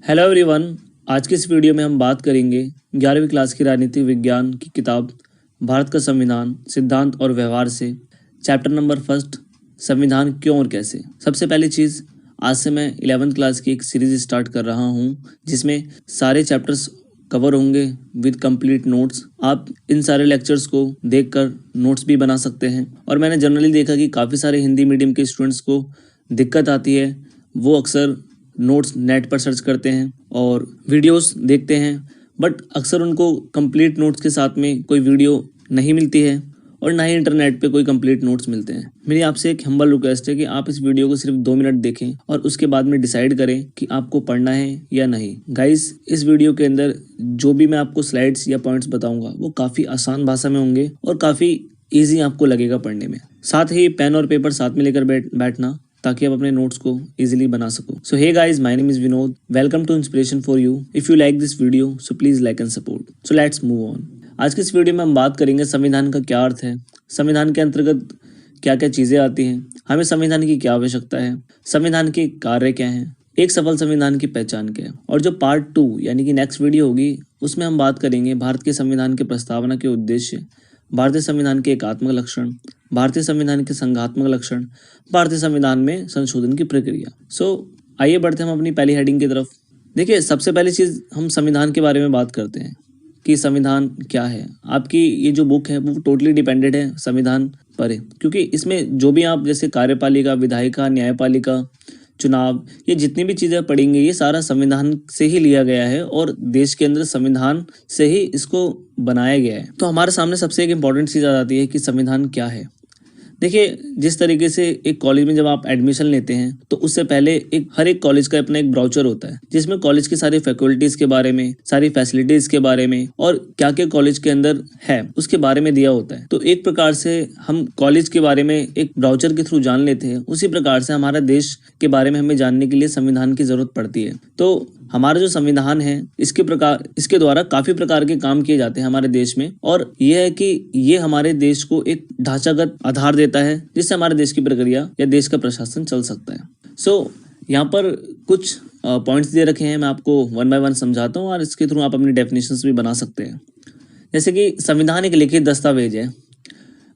Hello everyone. आज की इस वीडियो में हम बात करेंगे 11वीं क्लास की राजनीतिक विज्ञान की किताब भारत का संविधान सिद्धांत और व्यवहार से चैप्टर नंबर फर्स्ट, संविधान क्यों और कैसे। सबसे पहली चीज़, आज से मैं 11वीं क्लास की एक सीरीज स्टार्ट कर रहा हूं जिसमें सारे चैप्टर्स कवर होंगे विद कंप्लीट नोट्स। आप इन सारे लेक्चर्स को देखकर नोट्स भी बना सकते हैं। और मैंने जनरली देखा कि काफ़ी सारे हिंदी मीडियम के स्टूडेंट्स को दिक्कत आती है, वो अक्सर नोट्स नेट पर सर्च करते हैं और वीडियोस देखते हैं, बट अक्सर उनको कंप्लीट नोट्स के साथ में कोई वीडियो नहीं मिलती है और ना ही इंटरनेट पे कोई कंप्लीट नोट्स मिलते हैं। मेरी आपसे एक हम्बल रिक्वेस्ट है कि आप इस वीडियो को सिर्फ 2 मिनट देखें और उसके बाद में डिसाइड करें कि आपको पढ़ना है या नहीं। गाइस, इस वीडियो के अंदर जो भी मैं आपको स्लाइड्स या पॉइंट्स बताऊंगा वो काफ़ी आसान भाषा में होंगे और काफ़ी ईजी आपको लगेगा पढ़ने में। साथ ही पेन और पेपर साथ में लेकर बैठना ताकि आप अपने नोट्स को इजीली बना सको। So hey guys, my name is Vinod. Welcome to inspiration for you. If you like this video so please like and support. So let's move on. आज की इस वीडियो में हम बात करेंगे संविधान का क्या अर्थ है, संविधान के अंतर्गत क्या क्या चीजें आती हैं, हमें संविधान की क्या आवश्यकता है, संविधान के कार्य क्या हैं, एक सफल संविधान की पहचान क्या है। और जो पार्ट 2 यानी कि नेक्स्ट वीडियो होगी उसमें हम बात करेंगे भारत के संविधान के प्रस्तावना के उद्देश्य, भारतीय संविधान के एकात्मक लक्षण, भारतीय संविधान के संघात्मक लक्षण, भारतीय संविधान में संशोधन की प्रक्रिया। आइए बढ़ते हम अपनी पहली हेडिंग की तरफ। देखिए, सबसे पहली चीज हम संविधान के बारे में बात करते हैं कि संविधान क्या है। आपकी ये जो बुक है वो टोटली डिपेंडेंट है संविधान पर है, क्योंकि इसमें जो भी आप जैसे कार्यपालिका, विधायिका, न्यायपालिका, चुनाव, ये जितनी भी चीज़ें पढ़ेंगे ये सारा संविधान से ही लिया गया है और देश के अंदर संविधान से ही इसको बनाया गया है। तो हमारे सामने सबसे एक इम्पॉर्टेंट चीज़ आ जाती है कि संविधान क्या है। देखिए, जिस तरीके से एक कॉलेज में जब आप एडमिशन लेते हैं तो उससे पहले हर एक कॉलेज का अपना एक ब्राउचर होता है जिसमें कॉलेज की सारी फैकल्टीज के बारे में, सारी फैसिलिटीज के बारे में और क्या क्या कॉलेज के अंदर है उसके बारे में दिया होता है। तो एक प्रकार से हम कॉलेज के बारे में एक ब्राउचर के थ्रू जान लेते हैं, उसी प्रकार से हमारा देश के बारे में हमें जानने के लिए संविधान की जरूरत पड़ती है। तो हमारा जो संविधान है इसके द्वारा काफी प्रकार के काम किए जाते हैं हमारे देश में, और यह है कि ये हमारे देश को एक ढांचागत आधार देता है जिससे हमारे देश की प्रक्रिया या देश का प्रशासन चल सकता है। यहाँ पर कुछ पॉइंट्स दे रखे हैं, मैं आपको वन बाय वन समझाता हूँ और इसके थ्रू आप अपनी डेफिनेशंस भी बना सकते हैं। जैसे कि संविधान एक लिखित दस्तावेज है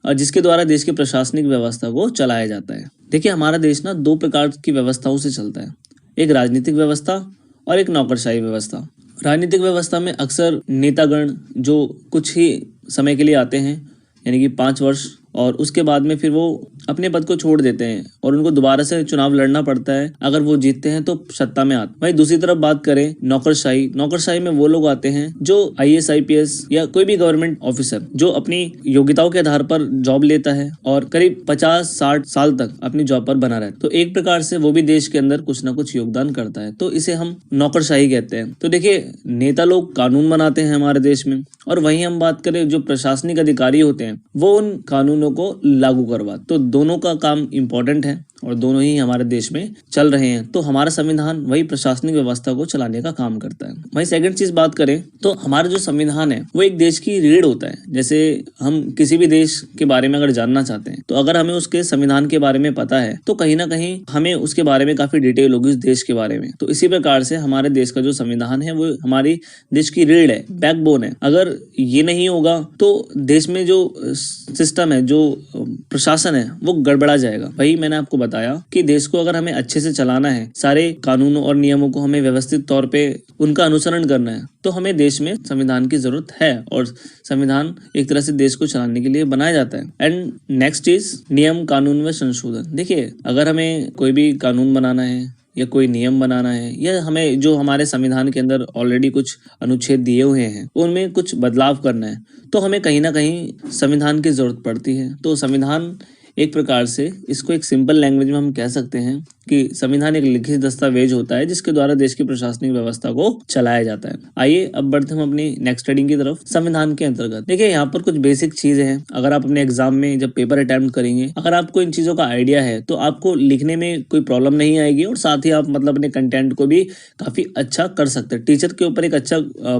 और जिसके द्वारा देश की प्रशासनिक व्यवस्था को चलाया जाता है। देखिए, हमारा देश ना 2 प्रकार की व्यवस्थाओं से चलता है, एक राजनीतिक व्यवस्था और एक नौकरशाही व्यवस्था। राजनीतिक व्यवस्था में अक्सर नेतागण जो कुछ ही समय के लिए आते हैं यानी कि 5 वर्ष, और उसके बाद में फिर वो अपने पद को छोड़ देते हैं और उनको दोबारा से चुनाव लड़ना पड़ता है। अगर वो जीतते हैं तो सत्ता में आते। वहीं दूसरी तरफ बात करें नौकरशाही में वो लोग आते हैं जो IAS IPS या कोई भी गवर्नमेंट ऑफिसर जो अपनी योग्यताओं के आधार पर जॉब लेता है और करीब 50-60 साल तक अपनी जॉब पर बना रहता है। तो एक प्रकार से वो भी देश के अंदर कुछ ना कुछ योगदान करता है, तो इसे हम नौकरशाही कहते हैं। तो देखिए, नेता लोग कानून बनाते हैं हमारे देश में, और वहीं हम बात करें जो प्रशासनिक अधिकारी होते हैं वो उन कानूनों को लागू करवा। तो दोनों का काम इम्पोर्टेंट है और दोनों ही हमारे देश में चल रहे हैं। तो हमारा संविधान वही प्रशासनिक व्यवस्था को चलाने का काम करता है। वही सेकंड चीज बात करें तो हमारा जो संविधान है वो एक देश की रीढ़ होता है। जैसे हम किसी भी देश के बारे में अगर जानना चाहते हैं तो अगर हमें उसके संविधान के बारे में पता है तो कहीं ना कहीं हमें उसके बारे में काफी डिटेल होगी उस देश के बारे में। तो इसी प्रकार से हमारे देश का जो संविधान है वो हमारी देश की रीढ़ है, बैकबोन है। अगर ये नहीं होगा तो देश में जो सिस्टम है, जो प्रशासन है वो गड़बड़ा जाएगा। भाई, मैंने आपको बताया कि देश को अगर हमें अच्छे से चलाना है, सारे कानूनों और नियमों को हमें व्यवस्थित तौर पे उनका अनुसरण करना है, तो हमें देश में संविधान की जरूरत है और संविधान एक तरह से देश को चलाने के लिए बनाया जाता है। एंड नेक्स्ट इज नियम, कानून व संशोधन। देखिए, अगर हमें कोई भी कानून बनाना है या कोई नियम बनाना है या हमें जो हमारे संविधान के अंदर ऑलरेडी कुछ अनुच्छेद दिए हुए हैं उनमें कुछ बदलाव करना है तो हमें कहीं ना कहीं संविधान की जरूरत पड़ती है। तो संविधान एक प्रकार से, इसको एक सिंपल लैंग्वेज में हम कह सकते हैं कि संविधान एक लिखित दस्तावेज होता है जिसके द्वारा देश की प्रशासनिक व्यवस्था को चलाया जाता है। आइए अब बढ़ते हम अपनी नेक्स्ट हेडिंग की तरफ। संविधान के अंतर्गत देखिए, यहाँ पर कुछ बेसिक चीजें हैं। अगर आप अपने एग्जाम में जब पेपर अटेम्प्ट करेंगे, अगर आपको इन चीजों का आइडिया है तो आपको लिखने में कोई प्रॉब्लम नहीं आएगी और साथ ही आप मतलब अपने कंटेंट को भी काफी अच्छा कर सकते हैं। टीचर के ऊपर एक अच्छा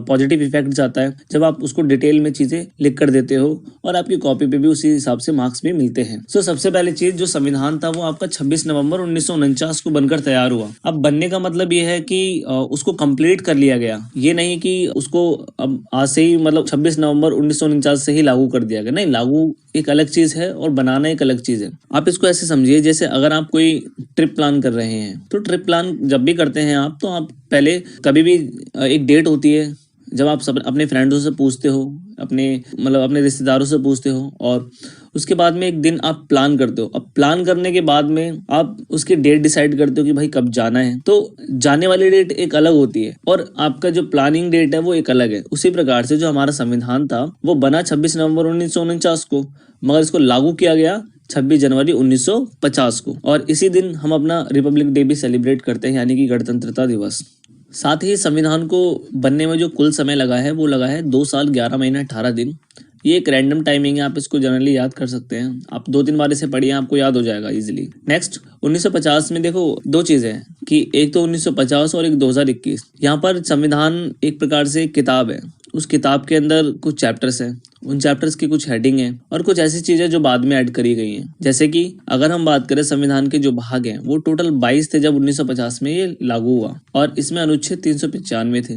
पॉजिटिव इफेक्ट जाता है जब आप उसको डिटेल में चीजें लिख कर देते हो और आपकी कॉपी पे भी उसी हिसाब से मार्क्स भी मिलते हैं। सबसे पहले चीज, जो संविधान था वो आपका 26 नवंबर 1949 1949 को बनकर तैयार हुआ। अब बनने का मतलब ये है कि उसको कंप्लीट कर लिया गया, ये नहीं कि उसको अब आज से ही मतलब 26 नवंबर 1949 से ही लागू कर दिया गया। नहीं, लागू एक अलग चीज है और बनाना एक अलग चीज है। आप इसको ऐसे समझिए, जैसे अगर आप कोई ट्रिप प्लान कर रहे हैं तो ट्रिप प्लान जब भी करते हैं आप, तो आप पहले कभी भी एक डेट होती है जब आप सब अपने फ्रेंड्सों से पूछते हो, अपने रिश्तेदारों से पूछते हो, और उसके बाद में एक दिन आप प्लान करते हो। अब प्लान करने के बाद में आप उसकी डेट डिसाइड करते हो कि भाई कब जाना है, तो जाने वाली डेट एक अलग होती है और आपका जो प्लानिंग डेट है वो एक अलग है। उसी प्रकार से जो हमारा संविधान था वो बना 26 नवंबर 1949 को, मगर इसको लागू किया गया 26 जनवरी 1950 को, और इसी दिन हम अपना रिपब्लिक डे भी सेलिब्रेट करते हैं, यानी कि गणतंत्रता दिवस। साथ ही संविधान को बनने में जो कुल समय लगा है वो लगा है 2 साल 11 महीने 18 दिन। ये एक रैंडम टाइमिंग है, आप इसको जनरली याद कर सकते हैं। आप 2-3 बार इसे पढ़िए, आपको याद हो जाएगा इजीली। नेक्स्ट 1950 में देखो 2 चीजें हैं कि एक तो 1950 और एक 2021। यहाँ पर संविधान एक प्रकार से एक किताब है, उस किताब के अंदर कुछ चैप्टर्स हैं, उन चैप्टर्स की कुछ हेडिंग है और कुछ ऐसी चीजें जो बाद में ऐड करी गई हैं। जैसे कि अगर हम बात करें संविधान के जो भाग हैं वो टोटल 22 थे जब 1950 में ये लागू हुआ, और इसमें अनुच्छेद 395 थे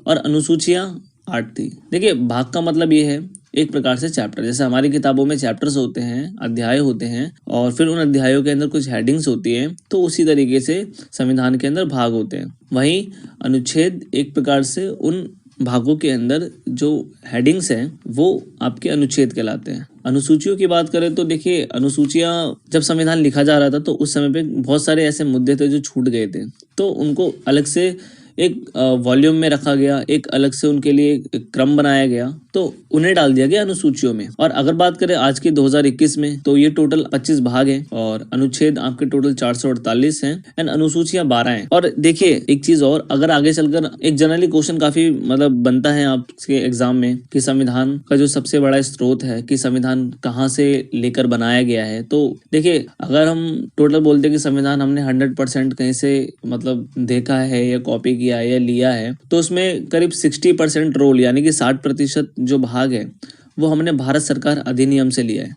और अनुसूचियां 8 थी। देखिए, भाग का मतलब ये है एक प्रकार से चैप्टर, जैसे हमारी किताबों में चैप्टर्स होते हैं, अध्याय होते हैं, और फिर उन अध्यायों के अंदर कुछ हेडिंग्स होती हैं, तो उसी तरीके से संविधान के अंदर भाग होते हैं। वहीं अनुच्छेद एक प्रकार से उन भागों के अंदर जो हेडिंग्स हैं वो आपके अनुच्छेद कहलाते हैं। अनुसूचियों की बात करें तो देखिए, अनुसूचियां जब संविधान लिखा जा रहा था तो उस समय पे बहुत सारे ऐसे मुद्दे थे जो छूट गए थे, तो उनको अलग से एक वॉल्यूम में रखा गया, एक अलग से उनके लिए एक क्रम बनाया गया, तो उन्हें डाल दिया गया अनुसूचियों में। और अगर बात करें आज के 2021 में, तो ये टोटल 25 भाग हैं और अनुच्छेद आपके टोटल 448 हैं एंड अनुसूचियां 12 हैं। और देखिए एक चीज और, अगर आगे चलकर एक जनरली क्वेश्चन काफी मतलब बनता है आपके एग्जाम में कि संविधान का जो सबसे बड़ा स्रोत है कि संविधान कहाँ से लेकर बनाया गया है, तो देखिए अगर हम टोटल बोलते हैं कि संविधान हमने 100% कहीं से मतलब देखा है या कॉपी किया है या लिया है, तो उसमें करीब 60% रोल यानी कि 60% जो भाग है वो हमने भारत सरकार अधिनियम से लिया है,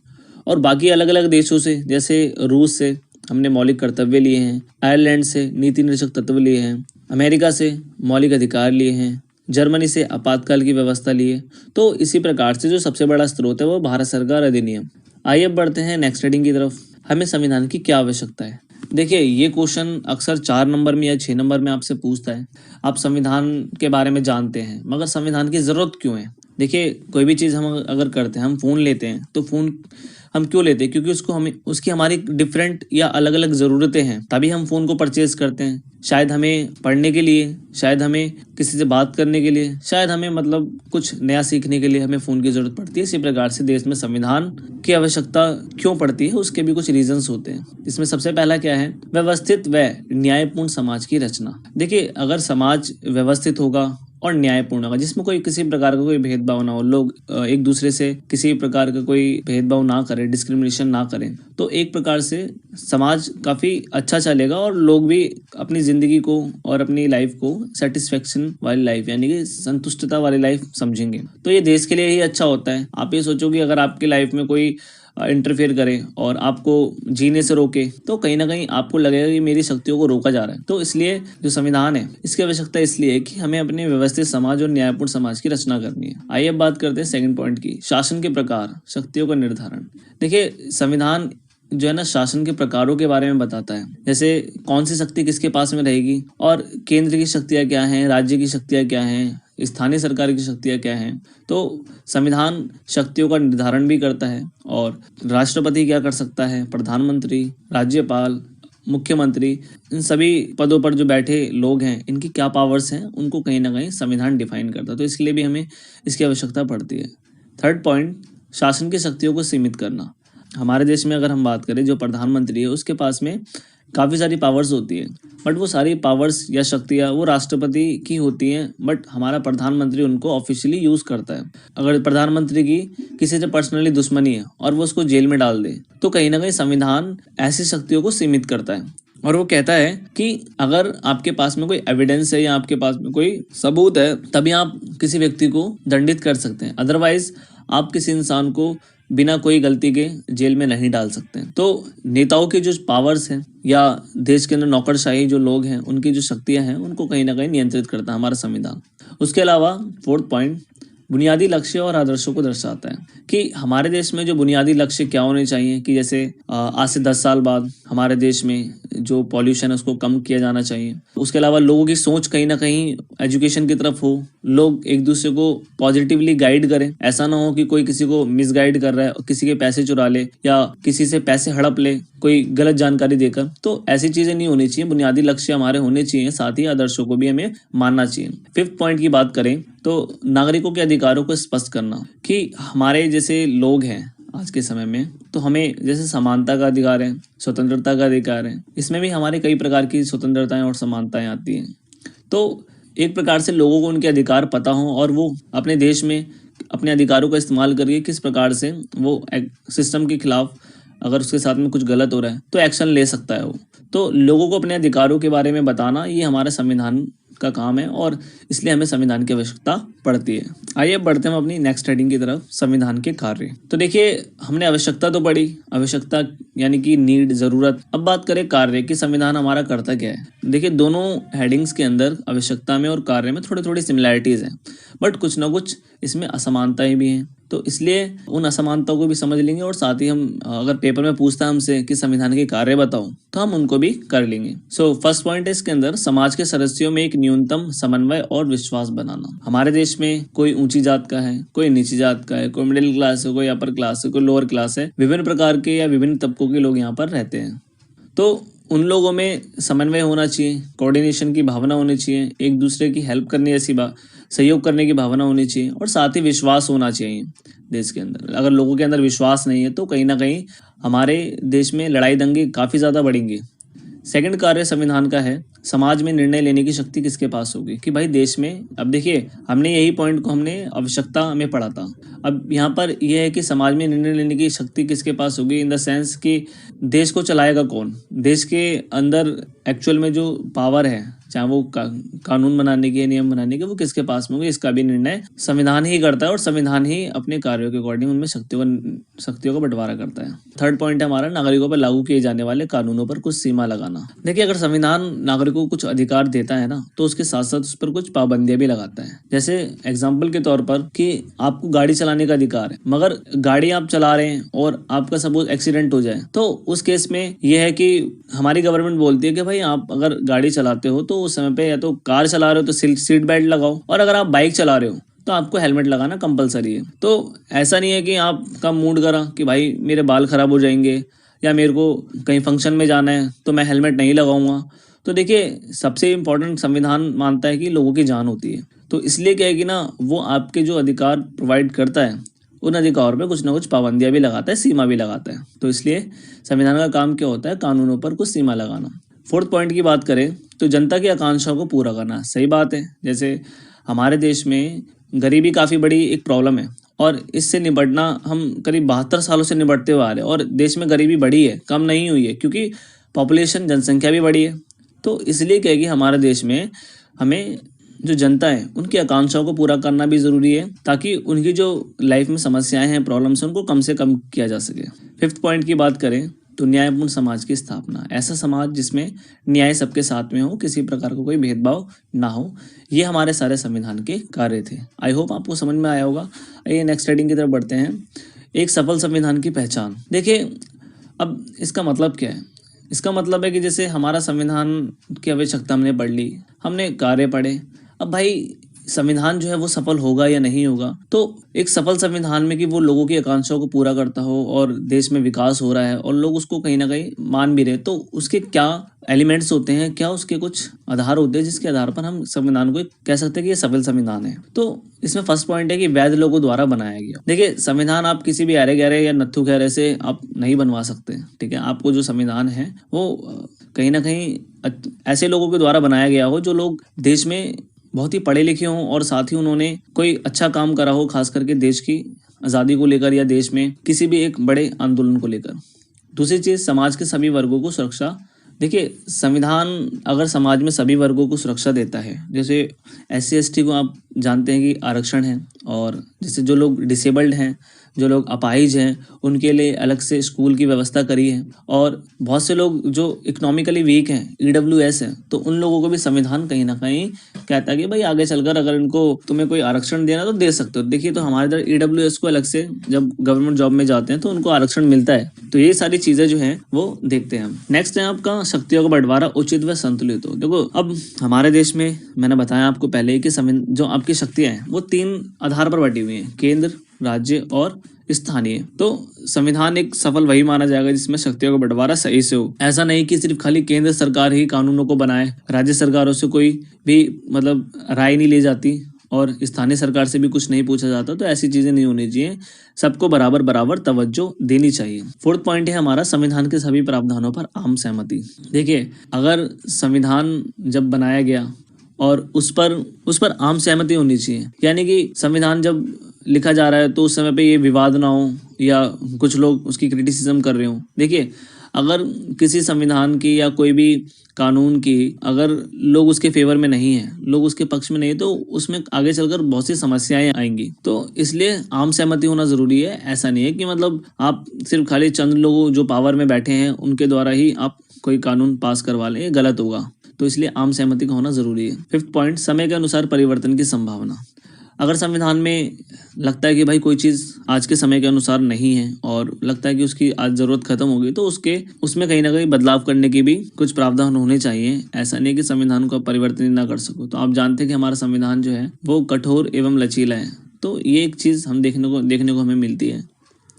और बाकी अलग अलग देशों से, जैसे रूस से हमने मौलिक कर्तव्य लिए हैं, आयरलैंड से नीति निर्देशक तत्व लिए हैं, अमेरिका से मौलिक अधिकार लिए हैं, जर्मनी से आपातकाल की व्यवस्था लिए। तो इसी प्रकार से जो सबसे बड़ा स्रोत है वो भारत सरकार अधिनियम। आइए अब बढ़ते हैं नेक्स्ट हेडिंग की तरफ। हमें संविधान की क्या आवश्यकता है? देखिए, ये क्वेश्चन अक्सर 4 नंबर में या 6 नंबर में आपसे पूछता है। आप संविधान के बारे में जानते हैं, मगर संविधान की जरूरत क्यों है? देखिए, कोई भी चीज़ हम अगर करते हैं, हम फ़ोन लेते हैं, तो फ़ोन हम क्यों लेते हैं? क्योंकि उसकी हमारी डिफरेंट या अलग अलग ज़रूरतें हैं, तभी हम फ़ोन को परचेज करते हैं। शायद हमें पढ़ने के लिए, शायद हमें किसी से बात करने के लिए, शायद हमें मतलब कुछ नया सीखने के लिए हमें फ़ोन की ज़रूरत पड़ती है। इसी प्रकार से देश में संविधान की आवश्यकता क्यों पड़ती है, उसके भी कुछ रीजंस होते हैं। इसमें सबसे पहला क्या है? व्यवस्थित व न्यायपूर्ण समाज की रचना। देखिए, अगर समाज व्यवस्थित होगा और न्यायपूर्ण होगा, जिसमें कोई किसी प्रकार का कोई भेदभाव ना हो, लोग एक दूसरे से किसी प्रकार का कोई भेदभाव ना करें, डिस्क्रिमिनेशन ना करें, तो एक प्रकार से समाज काफ़ी अच्छा चलेगा और लोग भी अपनी ज़िंदगी को और अपनी लाइफ को सेटिस्फेक्शन वाली लाइफ यानी कि संतुष्टता वाली लाइफ समझेंगे। तो ये देश के लिए ही अच्छा होता है। आप ये सोचो कि अगर आपकी लाइफ में कोई इंटरफेयर करे और आपको जीने से रोके, तो कहीं ना कहीं आपको लगेगा कि मेरी शक्तियों को रोका जा रहा है। तो इसलिए जो संविधान है इसकी आवश्यकता इसलिए है कि हमें अपने व्यवस्थित समाज और न्यायपूर्ण समाज की रचना करनी है। आइए अब बात करते हैं सेकंड पॉइंट की, शासन के प्रकार, शक्तियों का निर्धारण। देखिए, संविधान जो है ना शासन के प्रकारों के बारे में बताता है, जैसे कौन सी शक्ति किसके पास में रहेगी और केंद्र की शक्तियाँ क्या हैं, राज्य की शक्तियाँ क्या हैं, स्थानीय सरकार की शक्तियाँ क्या हैं। तो संविधान शक्तियों का निर्धारण भी करता है और राष्ट्रपति क्या कर सकता है, प्रधानमंत्री, राज्यपाल, मुख्यमंत्री, इन सभी पदों पर जो बैठे लोग हैं इनकी क्या पावर्स हैं, उनको कहीं ना कहीं संविधान डिफाइन करता है। तो इसके लिए भी हमें इसकी आवश्यकता पड़ती है। थर्ड पॉइंट, शासन की शक्तियों को सीमित करना। हमारे देश में अगर हम बात करें, जो प्रधानमंत्री है उसके पास में काफ़ी सारी पावर्स होती है, बट वो सारी पावर्स या शक्तियाँ वो राष्ट्रपति की होती हैं, बट हमारा प्रधानमंत्री उनको ऑफिशियली यूज़ करता है। अगर प्रधानमंत्री की किसी से पर्सनली दुश्मनी है और वो उसको जेल में डाल दे, तो कहीं ना कहीं संविधान ऐसी शक्तियों को सीमित करता है और वो कहता है कि अगर आपके पास में कोई एविडेंस है या आपके पास में कोई सबूत है, तभी आप किसी व्यक्ति को दंडित कर सकते हैं। अदरवाइज आप किसी इंसान को बिना कोई गलती के जेल में नहीं डाल सकते। तो नेताओं के जो पावर्स हैं या देश के अंदर नौकरशाही जो लोग हैं उनकी जो शक्तियां हैं उनको कहीं ना कहीं नियंत्रित करता है हमारा संविधान। उसके अलावा फोर्थ पॉइंट बुनियादी लक्ष्य और आदर्शों को दर्शाता है कि हमारे देश में जो बुनियादी लक्ष्य क्या होने चाहिए कि जैसे आज से 10 साल बाद हमारे देश में जो पॉल्यूशन है उसको कम किया जाना चाहिए। उसके अलावा लोगों की सोच कहीं ना कहीं एजुकेशन की तरफ हो, लोग एक दूसरे को पॉजिटिवली गाइड करें। ऐसा ना हो कि कोई किसी को मिसगाइड कर रहा है, किसी के पैसे चुरा ले या किसी से पैसे हड़प ले कोई गलत जानकारी देकर। तो ऐसी चीजें नहीं होनी चाहिए। बुनियादी लक्ष्य हमारे होने चाहिए, साथ ही आदर्शों को भी हमें मानना चाहिए। फिफ्थ पॉइंट की बात करें तो नागरिकों के अधिकारों को स्पष्ट करना कि हमारे जैसे लोग हैं आज के समय में, तो हमें जैसे समानता का अधिकार है, स्वतंत्रता का अधिकार है, इसमें भी हमारे कई प्रकार की स्वतंत्रताएं और समानताएं आती हैं। तो एक प्रकार से लोगों को उनके अधिकार पता हो और वो अपने देश में अपने अधिकारों का इस्तेमाल करके किस प्रकार से वो सिस्टम के खिलाफ अगर उसके साथ में कुछ गलत हो रहा है तो एक्शन ले सकता है वो। तो लोगों को अपने अधिकारों के बारे में बताना ये हमारे संविधान का काम है और इसलिए हमें संविधान की आवश्यकता पड़ती है। आइए बढ़ते हैं अपनी नेक्स्ट हेडिंग की तरफ, संविधान के कार्य। तो देखिए हमने आवश्यकता तो पढ़ी, आवश्यकता यानी कि नीड, जरूरत। अब बात करें कार्य कि संविधान हमारा करता क्या है। देखिए दोनों हेडिंग्स के अंदर आवश्यकता में और कार्य में थोड़ी थोड़ी सिमिलैरिटीज हैं, बट कुछ ना कुछ इसमें असमानताएं भी हैं। तो इसलिए उन असमानताओं को भी समझ लेंगे और साथ ही हम अगर पेपर में पूछता है हमसे कि संविधान के कार्य बताओ तो हम उनको भी कर लेंगे। सो फर्स्ट पॉइंट है इसके अंदर समाज के सदस्यों में एक न्यूनतम समन्वय और विश्वास बनाना। हमारे देश में कोई ऊंची जात का है, कोई नीची जात का है, कोई मिडिल क्लास है, कोई अपर क्लास है, कोई लोअर क्लास है, विभिन्न प्रकार के या विभिन्न तबकों के लोग यहाँ पर रहते हैं। तो उन लोगों में समन्वय होना चाहिए, कोऑर्डिनेशन की भावना होनी चाहिए, एक दूसरे की हेल्प करने जैसी सहयोग करने की भावना होनी चाहिए और साथ ही विश्वास होना चाहिए देश के अंदर। अगर लोगों के अंदर विश्वास नहीं है तो कहीं ना कहीं हमारे देश में लड़ाई दंगे काफ़ी ज़्यादा बढ़ेंगे। सेकंड कार्य संविधान का है समाज में निर्णय लेने की शक्ति किसके पास होगी कि भाई देश में, अब देखिए हमने यही पॉइंट को हमने आवश्यकता में पढ़ा था। अब यहाँ पर यह है कि समाज में निर्णय लेने की शक्ति किसके पास होगी इन द सेंस कि देश को चलाएगा कौन, देश के अंदर एक्चुअल में जो पावर है चाहे वो कानून बनाने की, नियम बनाने की, वो किसके पास में होगी, इसका भी निर्णय संविधान ही करता है और संविधान ही अपने कार्यों के अकॉर्डिंग उनमें शक्तियों का बंटवारा करता है। थर्ड पॉइंट है हमारा नागरिकों पर लागू किए जाने वाले कानूनों पर कुछ सीमा लगाना। देखिए अगर संविधान नागरिकों को कुछ अधिकार देता है ना तो उसके साथ साथ उस पर कुछ पाबंदियां भी लगाता है। जैसे एग्जाम्पल के तौर पर कि आपको गाड़ी चलाने का अधिकार है, मगर गाड़ी आप चला रहे हैं और आपका सपोज एक्सीडेंट हो जाए तो उस केस में यह है कि हमारी गवर्नमेंट बोलती है कि भाई आप अगर गाड़ी चलाते हो तो उस समय पे या तो कार चला रहे हो तो सीट बेल्ट लगाओ, और अगर आप बाइक चला रहे हो तो आपको हेलमेट लगाना कंपलसरी है। तो ऐसा नहीं है कि आपका मूड करा कि भाई मेरे बाल खराब हो जाएंगे या मेरे को कहीं फंक्शन में जाना है तो मैं हेलमेट नहीं लगाऊंगा। तो देखिए सबसे इम्पोर्टेंट संविधान मानता है कि लोगों की जान होती है, तो इसलिए क्या है कि ना वो आपके जो अधिकार प्रोवाइड करता है उन अधिकारों पे कुछ ना कुछ पाबंदियां भी लगाता है, सीमा भी लगाता है। तो इसलिए संविधान का काम क्या होता है, कानूनों पर कुछ सीमा लगाना। फोर्थ पॉइंट की बात करें तो जनता की आकांक्षाओं को पूरा करना। सही बात है, जैसे हमारे देश में गरीबी काफ़ी बड़ी एक प्रॉब्लम है और इससे निपटना हम करीब 72 सालों से निपटते हुए आ रहे हैं और देश में गरीबी बढ़ी है, कम नहीं हुई है, क्योंकि पॉपुलेशन, जनसंख्या भी बढ़ी है। तो इसलिए क्या है कि हमारे देश में हमें जो जनता है उनकी आकांक्षाओं को पूरा करना भी ज़रूरी है ताकि उनकी जो लाइफ में समस्याएं हैं, प्रॉब्लम्स हैं, उनको कम से कम किया जा सके। फिफ्थ पॉइंट की बात करें तो न्यायपूर्ण समाज की स्थापना। ऐसा समाज जिसमें न्याय सबके साथ में हो, किसी प्रकार का कोई भेदभाव ना हो, ये हमारे सारे संविधान के कार्य थे। आई होप आपको समझ में आया होगा। आइए नेक्स्ट हेडिंग की तरफ बढ़ते हैं। एक सफल संविधान की पहचान। देखिए अब इसका मतलब क्या है, इसका मतलब है कि जैसे हमारा संविधान की आवश्यकता हमने पढ़ ली, हमने कार्य पढ़े, अब भाई संविधान जो है वो सफल होगा या नहीं होगा। तो एक सफल संविधान में कि वो लोगों की आकांक्षाओं को पूरा करता हो और देश में विकास हो रहा है और लोग उसको कहीं ना कहीं मान भी रहे, तो उसके क्या एलिमेंट्स होते हैं, क्या उसके कुछ आधार होते हैं जिसके आधार पर हम संविधान को कह सकते हैं कि ये सफल संविधान है। तो इसमें फर्स्ट पॉइंट है कि वैध लोगों द्वारा बनाया गया। देखिए संविधान आप किसी भी अरे गहरे या नत्थु खैरे से आप नहीं बनवा सकते, ठीक है। आपको जो संविधान है वो कहीं ना कहीं ऐसे लोगों के द्वारा बनाया गया हो जो लोग देश में बहुत ही पढ़े लिखे हों और साथ ही उन्होंने कोई अच्छा काम करा हो, खास करके देश की आज़ादी को लेकर या देश में किसी भी एक बड़े आंदोलन को लेकर। दूसरी चीज़, समाज के सभी वर्गों को सुरक्षा। देखिए संविधान अगर समाज में सभी वर्गों को सुरक्षा देता है, जैसे SC ST को आप जानते हैं कि आरक्षण है, और जैसे जो लोग डिसेबल्ड हैं, जो लोग अपाहिज हैं उनके लिए अलग से स्कूल की व्यवस्था करी है, और बहुत से लोग जो इकोनॉमिकली वीक हैं, EWS हैं, तो उन लोगों को भी संविधान कहीं ना कहीं कहता है कि भाई आगे चलकर अगर इनको तुम्हें कोई आरक्षण देना तो दे सकते हो। देखिए, तो हमारे इधर EWS को अलग से जब गवर्नमेंट जॉब में जाते हैं तो उनको आरक्षण मिलता है। तो ये सारी चीजें जो हैं वो देखते हैं हम। नेक्स्ट है आपका शक्तियों का बंटवारा उचित व संतुलित हो। देखो, अब हमारे देश में मैंने बताया आपको पहले कि जो आपकी शक्तियां हैं वो 3 आधार पर बटी हुई हैं, केंद्र, राज्य और स्थानीय। तो संविधान एक सफल वही माना जाएगा जिसमें शक्तियों का बंटवारा सही से हो। ऐसा नहीं कि सिर्फ खाली केंद्र सरकार ही कानूनों को बनाए, राज्य सरकारों से कोई भी मतलब राय नहीं ली जाती और स्थानीय सरकार से भी कुछ नहीं पूछा जाता। तो ऐसी चीजें नहीं होनी चाहिए, सबको बराबर बराबर तवज्जो देनी चाहिए। 4th पॉइंट है हमारा संविधान के सभी प्रावधानों पर आम सहमति। देखिए, अगर संविधान जब बनाया गया और उस पर आम सहमति होनी चाहिए, यानी कि संविधान जब लिखा जा रहा है तो उस समय पे ये विवाद ना हो या कुछ लोग उसकी क्रिटिसिज्म कर रहे हो। देखिए, अगर किसी संविधान की या कोई भी कानून की अगर लोग उसके फेवर में नहीं है, लोग उसके पक्ष में नहीं है, तो उसमें आगे चलकर बहुत सी समस्याएं आएंगी। तो इसलिए आम सहमति होना जरूरी है। ऐसा नहीं है कि मतलब आप सिर्फ खाली चंद लोगों जो पावर में बैठे हैं उनके द्वारा ही आप कोई कानून पास करवा लें, ये गलत होगा। तो इसलिए आम सहमति का होना जरूरी है। 5th पॉइंट, समय के अनुसार परिवर्तन की संभावना। अगर संविधान में लगता है कि भाई कोई चीज़ आज के समय के अनुसार नहीं है और लगता है कि उसकी आज ज़रूरत खत्म हो गई, तो उसमें कहीं ना कहीं बदलाव करने की भी कुछ प्रावधान होने चाहिए। ऐसा नहीं कि संविधान को परिवर्तन ही ना कर सको। तो आप जानते हैं कि हमारा संविधान जो है वो कठोर एवं लचीला है। तो ये एक चीज़ हम देखने को हमें मिलती है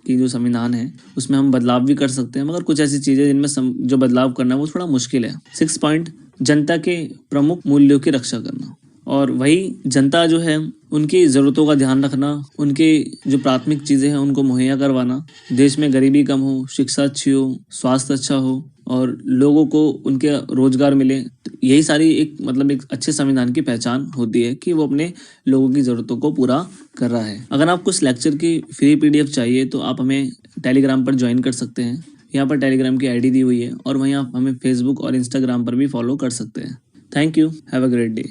कि जो संविधान है उसमें हम बदलाव भी कर सकते हैं, मगर कुछ ऐसी चीज़ें जिनमें जो बदलाव करना है वो थोड़ा मुश्किल है। 6th पॉइंट, जनता के प्रमुख मूल्यों की रक्षा करना। और वही जनता जो है उनकी ज़रूरतों का ध्यान रखना, उनकी जो प्राथमिक चीज़ें हैं उनको मुहैया करवाना, देश में गरीबी कम हो, शिक्षा अच्छी हो, स्वास्थ्य अच्छा हो और लोगों को उनके रोजगार मिले। तो यही सारी एक अच्छे संविधान की पहचान होती है कि वो अपने लोगों की ज़रूरतों को पूरा कर रहा है। अगर आपको इस लेक्चर की फ्री PDF चाहिए तो आप हमें टेलीग्राम पर ज्वाइन कर सकते हैं। यहाँ पर टेलीग्राम की ID दी हुई है और वहीं आप हमें Facebook और Instagram पर भी फॉलो कर सकते हैं। Thank you, have a great day.